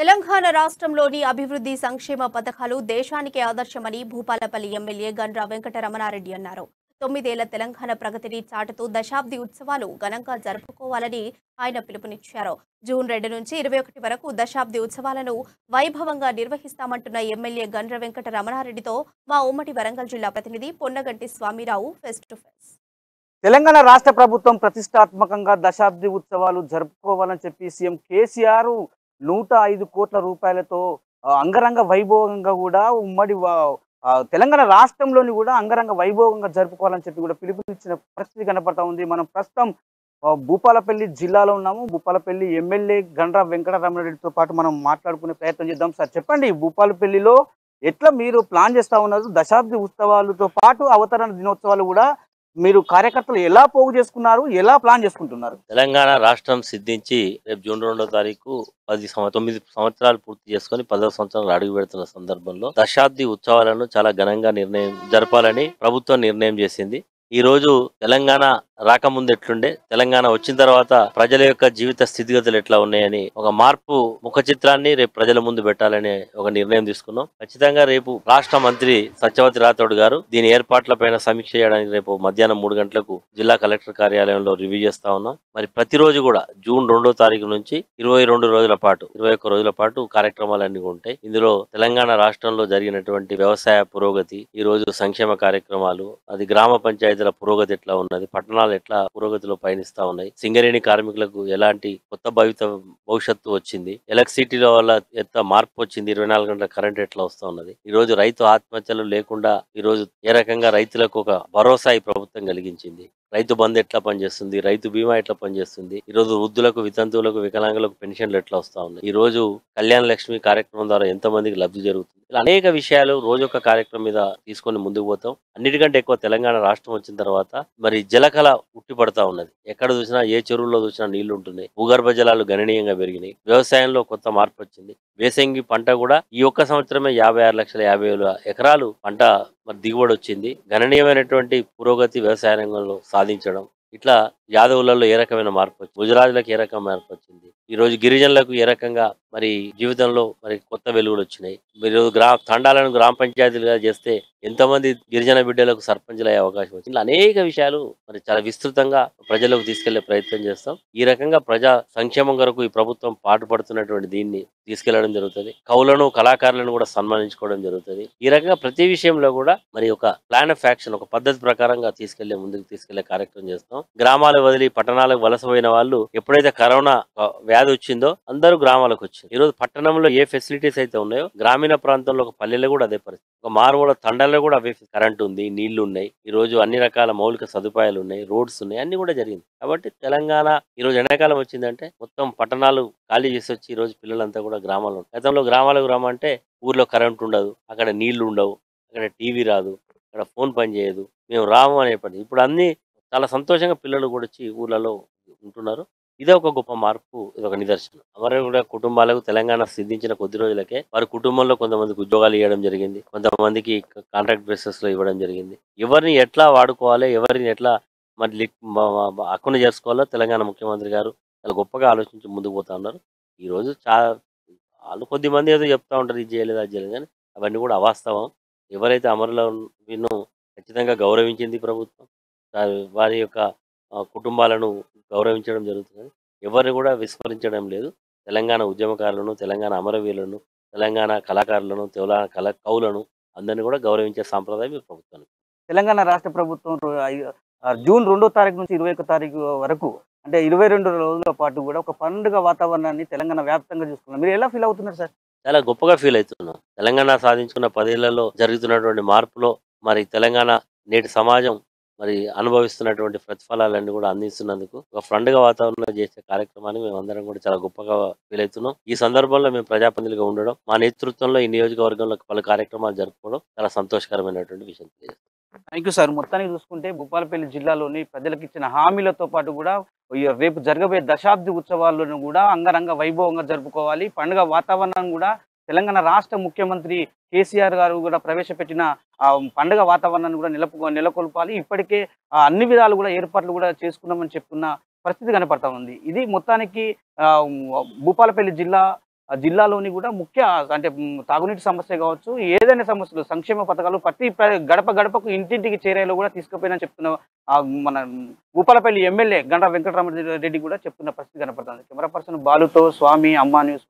తెలంగాణ రాష్ట్రంలోని అభివృద్ధి సంక్షేమ పథకాలు దేశానికి ఆదర్శమని భూపాలపల్లి ఎమ్మెల్యే గండ్ర వెంకటరమణారెడ్డి అన్నారు. 9 ఏళ్ల తెలంగాణ ప్రగతిని చాటుతూ దశాబ్ది ఉత్సవాలు ఘనంగా జరుపుకోవాలని ఆయన పిలుపునిచ్చారు. జూన్ 2 నుంచి 21 వరకు దశాబ్ది ఉత్సవాలను వైభవంగా నిర్వహిస్తామంటున్న ఎమ్మెల్యే గండ్ర వెంకటరమణారెడ్డితో మా ఉమ్మడి వరంగల్ జిల్లా ప్రతినిధి Ponnaganti Swamirao face to face. Telangana రాష్ట్ర ప్రభుత్వం ప్రతిష్టాత్మకంగా దశాబ్ది ఉత్సవాలు జరుపుకోవాలని చెప్పి సీఎం కేసీఆర్ 105 కోట్ల రూపాయలతో అంగరంగ వైభవంగా కూడా తెలంగాణ రాష్ట్రంలోని కూడా అంగరంగ వైభవంగా జరుపుకోవాలని చెప్పి కూడా పిలుపునిచ్చిన పరిస్థితి కనపడతా ఉంది. మనం ప్రస్తుతం భూపాలపల్లి జిల్లాలో ఉన్నాము. భూపాలపల్లి ఎమ్మెల్యే గండ్ర వెంకటరమణారెడ్డితో పాటు మనం మాట్లాడుకునే ప్రయత్నం చేద్దాం. సార్ చెప్పండి, భూపాలపల్లిలో ఎట్లా మీరు ప్లాన్ చేస్తా ఉన్నారు? దశాబ్ది ఉత్సవాలతో పాటు అవతరణ దినోత్సవాలు కూడా మీరు కార్యకర్తలు ఎలా పోగు చేసుకున్నారు, ఎలా ప్లాన్ చేసుకుంటున్నారు? తెలంగాణ రాష్ట్రం సిద్ధించి రేపు జూన్ 2వ తారీఖు 9 సంవత్సరాలు పూర్తి చేసుకుని 10వ సంవత్సరాలు అడుగు పెడుతున్న సందర్భంలో దశాబ్ది ఉత్సవాలను చాలా ఘనంగా జరపాలని ప్రభుత్వం నిర్ణయం చేసింది. ఈ రోజు తెలంగాణ రాకముందు ఎట్లుండే, తెలంగాణ వచ్చిన తర్వాత ప్రజల యొక్క జీవిత స్థితిగతులు ఎట్లా ఉన్నాయని ఒక మార్పు ముఖ చిత్రాన్ని రేపు ప్రజల ముందు పెట్టాలని ఒక నిర్ణయం తీసుకున్నాం. ఖచ్చితంగా రేపు రాష్ట్ర మంత్రి సత్యవతి రాథోడ్ గారు దీని ఏర్పాట్లపైన సమీక్ష చేయడానికి రేపు మధ్యాహ్నం 3 గంటలకు జిల్లా కలెక్టర్ కార్యాలయంలో రివ్యూ చేస్తా ఉన్నాం. మరి ప్రతిరోజు కూడా జూన్ 2వ తారీఖు నుంచి 22 రోజుల పాటు 21 రోజుల పాటు కార్యక్రమాలన్నీ ఉంటాయి. ఇందులో తెలంగాణ రాష్ట్రంలో జరిగినటువంటి వ్యవసాయ పురోగతి, ఈ రోజు సంక్షేమ కార్యక్రమాలు, అది గ్రామ పంచాయతీల పురోగతి ఎట్లా ఉన్నది, పట్టణాలు ఎట్లా పురోగతిలో పయనిస్తా ఉన్నాయి, సింగరేణి కార్మికులకు ఎలాంటి కొత్త భవిష్యత్తు వచ్చింది, ఎలక్ట్రిసిటీలో వల్ల ఎంత మార్పు వచ్చింది, 24 గంటల కరెంట్ ఎట్లా వస్తా ఉన్నది, ఈ రోజు రైతు ఆత్మహత్యలు లేకుండా ఈ రోజు ఏ రకంగా రైతులకు ఒక భరోసా ఈ ప్రభుత్వం కలిగించింది, రైతు బంధు ఎట్లా పనిచేస్తుంది, రైతు బీమా ఎట్లా పనిచేస్తుంది, ఈ రోజు వృద్ధులకు, వితంతువులకు, వికలాంగులకు పెన్షన్లు ఎట్లా వస్తా ఉన్నాయి, ఈ రోజు కళ్యాణ లక్ష్మి కార్యక్రమం ద్వారా ఎంతమందికి లబ్ధి జరుగుతుంది, ఇలా అనేక విషయాలు రోజు ఒక కార్యక్రమం మీద తీసుకొని ముందుకు పోతాం. అన్నిటికంటే ఎక్కువ తెలంగాణ రాష్ట్రం వచ్చిన తర్వాత మరి జలకళ ఉట్టిపడతా ఉన్నది. ఎక్కడ చూసినా, ఏ చెరువుల్లో చూసినా నీళ్లు ఉంటున్నాయి. భూగర్భ జలాలు గణనీయంగా పెరిగినాయి. వ్యవసాయంలో కొత్త మార్పు వచ్చింది. వేసంగి పంట కూడా ఈ ఒక్క సంవత్సరమే 56,50,000 ఎకరాలు పంట మరి దిగుబడి వచ్చింది. గణనీయమైనటువంటి పురోగతి వ్యవసాయ రంగంలో సాధించడం, ఇట్లా యాదవులలో ఏ రకమైన మార్పు వచ్చింది, గుజరాత్లకు ఏ రకమైన మార్పు వచ్చింది, ఈ రోజు గిరిజనులకు ఏ రకంగా మరి జీవితంలో మరి కొత్త వెలుగులు వచ్చినాయి. మీరు తండాలను గ్రామ పంచాయతీలుగా చేస్తే ఎంతమంది గిరిజన బిడ్డలకు సర్పంచులు అయ్యే అవకాశం వచ్చింది. ఇలా అనేక విషయాలు మరి చాలా విస్తృతంగా ప్రజలకు తీసుకెళ్లే ప్రయత్నం చేస్తాం. ఈ రకంగా ప్రజా సంక్షేమం కొరకు ఈ ప్రభుత్వం పాటుపడుతున్నటువంటి దీన్ని తీసుకెళ్లడం జరుగుతుంది. కవులను, కళాకారులను కూడా సన్మానించుకోవడం జరుగుతుంది. ఈ రకంగా ప్రతి విషయంలో కూడా మరి ఒక ప్లాన్ ఆఫ్ యాక్షన్, ఒక పద్ధతి ప్రకారంగా ముందుకు తీసుకెళ్లే కార్యక్రమం చేస్తాం. గ్రామాలు వదిలి పట్టణాలకు వలసపోయిన వాళ్ళు ఎప్పుడైతే కరోనా వ్యాధి వచ్చిందో అందరూ గ్రామాలకు వచ్చారు. ఈ రోజు పట్టణంలో ఏ ఫెసిలిటీస్ అయితే ఉన్నాయో గ్రామీణ ప్రాంతంలో ఒక పల్లెలో కూడా అదే పరిస్థితి. ఒక మారుమూల తండాల్లో కూడా అవే కరెంట్ ఉంది, నీళ్లు ఉన్నాయి, ఈ రోజు అన్ని రకాల మౌలిక సదుపాయాలు ఉన్నాయి, రోడ్స్ ఉన్నాయి, అన్ని కూడా జరిగింది. కాబట్టి తెలంగాణ ఈ రోజు ఎండాకాలం వచ్చిందంటే మొత్తం పట్టణాలు ఖాళీ చేసి వచ్చి ఈ రోజు పిల్లలంతా కూడా గ్రామాల్లో ఉంటారు. గతంలో గ్రామాలకు రామంటే ఊర్లో కరెంట్ ఉండదు, అక్కడ నీళ్లు ఉండవు, అక్కడ టీవీ రాదు, అక్కడ ఫోన్ పని చేయదు, మేము రాము అనే పని. ఇప్పుడు అన్ని చాలా సంతోషంగా పిల్లలు కూడా వచ్చి ఊర్లలో ఉంటున్నారు. ఇదే ఒక గొప్ప మార్పు, ఇది ఒక నిదర్శనం. అమరవీరుల కుటుంబాలకు తెలంగాణ సిద్ధించిన కొద్ది రోజులకే వారి కుటుంబంలో కొంతమందికి ఉద్యోగాలు ఇవ్వడం జరిగింది, కొంతమందికి కాంట్రాక్ట్ బేసిస్ లో ఇవ్వడం జరిగింది. ఎవరిని ఎట్లా వాడుకోవాలి, ఎవరిని ఎట్లా మరి హక్కును చేసుకోవాలో తెలంగాణ ముఖ్యమంత్రి గారు చాలా గొప్పగా ఆలోచించి ముందుకు పోతా ఉన్నారు. ఈ రోజు వాళ్ళు కొద్దిమంది ఏదో చెప్తా ఉంటారు, ఇది చేయలేదు అది చేయలేదు, కానీ అవన్నీ కూడా అవాస్తవం. ఎవరైతే అమరులను ఖచ్చితంగా గౌరవించింది ప్రభుత్వం, వారి యొక్క కుటుంబాలను గౌరవించడం జరుగుతుంది. ఎవరిని కూడా విస్మరించడం లేదు. తెలంగాణ ఉద్యమకారులను, తెలంగాణ అమరవీరులను, తెలంగాణ కళాకారులను, కవులను అందరినీ కూడా గౌరవించే సాంప్రదాయం ఈ ప్రభుత్వం. తెలంగాణ రాష్ట్ర ప్రభుత్వం జూన్ 2వ తారీఖు నుంచి 21 తారీఖు వరకు, అంటే 22 రోజుల పాటు కూడా ఒక పండుగ వాతావరణాన్ని తెలంగాణ వ్యాప్తంగా చూసుకున్నాం. మీరు ఎలా ఫీల్ అవుతున్నారు సార్? చాలా గొప్పగా ఫీల్ అవుతున్నాం. తెలంగాణ సాధించుకున్న 10 ఏళ్లలో జరుగుతున్నటువంటి మార్పులో మరి తెలంగాణ నేటి సమాజం మరి అనుభవిస్తున్నటువంటి ప్రతిఫలాలన్నీ కూడా అందిస్తున్నందుకు ఒక పండుగ వాతావరణంలో చేసే కార్యక్రమాన్ని మేము అందరం కూడా చాలా గొప్పగా ఫీల్ అవుతున్నాం. ఈ సందర్భంలో మేము ప్రజాప్రతినిధులుగా ఉండడం, మా నేతృత్వంలో ఈ నియోజకవర్గంలో పలు కార్యక్రమాలు జరుపుకోవడం చాలా సంతోషకరమైనటువంటి విషయం. Thank you sir. మొత్తానికి చూసుకుంటే భూపాలపల్లి జిల్లాలోని ప్రజలకు ఇచ్చిన హామీలతో పాటు కూడా రేపు జరగబోయే దశాబ్ది ఉత్సవాలను కూడా అంగరంగ వైభవంగా జరుపుకోవాలి. పండుగ వాతావరణం కూడా తెలంగాణ రాష్ట్ర ముఖ్యమంత్రి కేసీఆర్ గారు కూడా ప్రవేశపెట్టిన పండుగ వాతావరణాన్ని కూడా నెలకొల్పాలి. ఇప్పటికే అన్ని విధాలు కూడా ఏర్పాట్లు కూడా చేసుకున్నామని చెప్తున్న పరిస్థితి కనపడతా ఉంది. ఇది మొత్తానికి భూపాలపల్లి జిల్లా జిల్లాలోని కూడా ముఖ్య అంటే తాగునీటి సమస్య కావచ్చు, ఏదైనా సమస్యలు సంక్షేమ పథకాలు ప్రతి గడప గడపకు ఇంటింటికి చేరేలో కూడా తీసుకుపోయినని చెప్తున్న మన భూపాలపల్లి ఎమ్మెల్యే గండ్ర వెంకటరామరెడ్డి కూడా చెప్తున్న పరిస్థితి కనపడుతుంది. కెమెరా పర్సన్ బాలుతో స్వామి, అమ్మా న్యూస్.